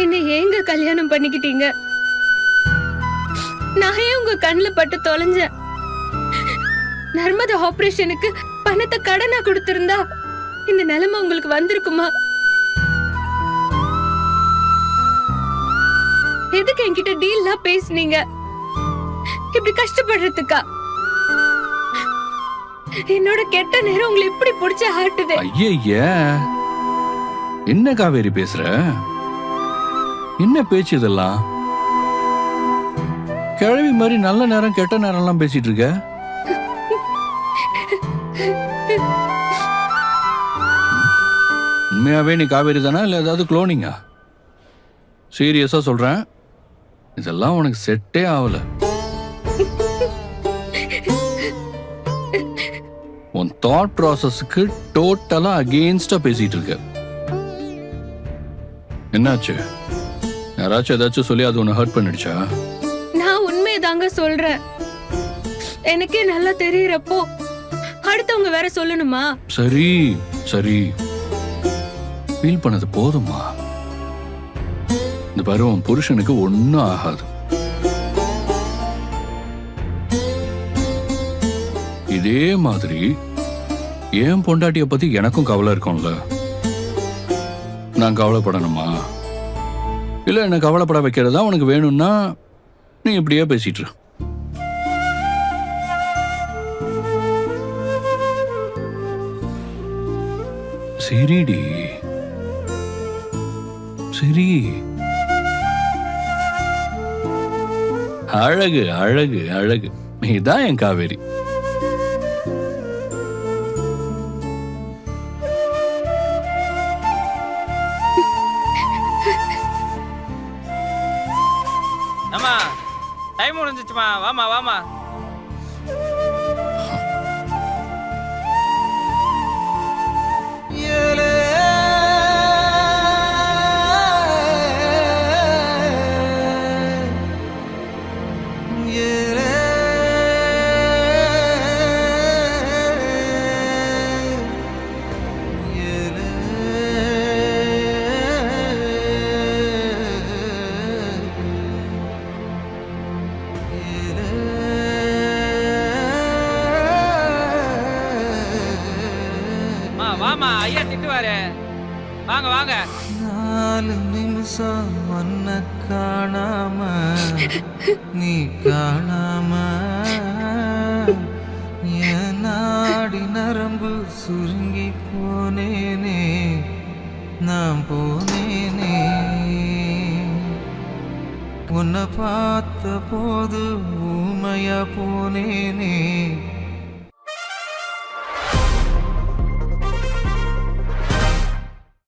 என்ன ஏங்க கல்யாணம் பண்ணிக்கிட்டீங்க? நான் ஏன் உங்க கண்ணுல பட்டு தொலைஞ்சேன்? நர்மதா ஆபரேஷனுக்கு பணத்தை கடனா கொடுத்திருந்தா இந்த நிலைமை உங்களுக்கு வந்திருக்குமா? எதுக்கு என்கிட்ட டீல்லாம் பேசுனீங்க? இப்படி கஷ்டப்படுறதுக்கா? என்னோட கெட்ட நேரம் உங்களை இப்படி பிடிச்ச ஆட்டுது. ஐயே, என்ன காவேரி பேசுற? என்ன பேச்சு இதெல்லாம்? கிழவி மாதிரி நல்ல நேரம் கெட்ட நேரம் எல்லாம் பேசிட்டு இருக்க. உண்மையாவே நீ காவேரி தானா இல்ல ஏதாவது குளோனிங்கா? சீரியஸா சொல்றேன், இதெல்லாம் உனக்கு செட்டே ஆகல. உன் தாட் ப்ராசஸ்க்கு டோட்டலா அகெயின்ஸ்டா பேசிட்டு இருக்க. என்னாச்சு? யாராச்சும் ஏதாச்சும் சொல்லி அது உன்னை ஹர்ட் பண்ணிடுச்சா? நான் உண்மைதாங்க சொல்றேன். எனக்கே நல்லா தெரியறப்போ அடுத்தவங்க வேற சொல்லணுமா? சரி சரி, ஃபீல் பண்ணது போதுமா? இந்த பருவம் புருஷனுக்கு ஒன்னும் ஆகாது. இதே மாதிரி ஏன் பொண்டாட்டிய பத்தி எனக்கும் கவலை இருக்கும்ல. நான் கவலைப்படணுமா? இல்ல என்ன கவலைப்பட வைக்கிறதா உனக்கு வேணும்னா நீ இப்படியே பேசிட்டு. சரிடி சரி. அழகு அழகு அழகு, நீதான் என் காவேரி. அம்மா டைம் முடிஞ்சிச்சுமா, வாமா வாமா. வாமா, ஐயா திட்டுவாரு. வாங்க வாங்க. 4 நிமிஷம் மன்ன காணாம நீ காணாம என் நாடி நரம்பு சுருங்கி போனேனே நான் போனேனே. உன்னை பார்த்த போது ஊமையா போனேனே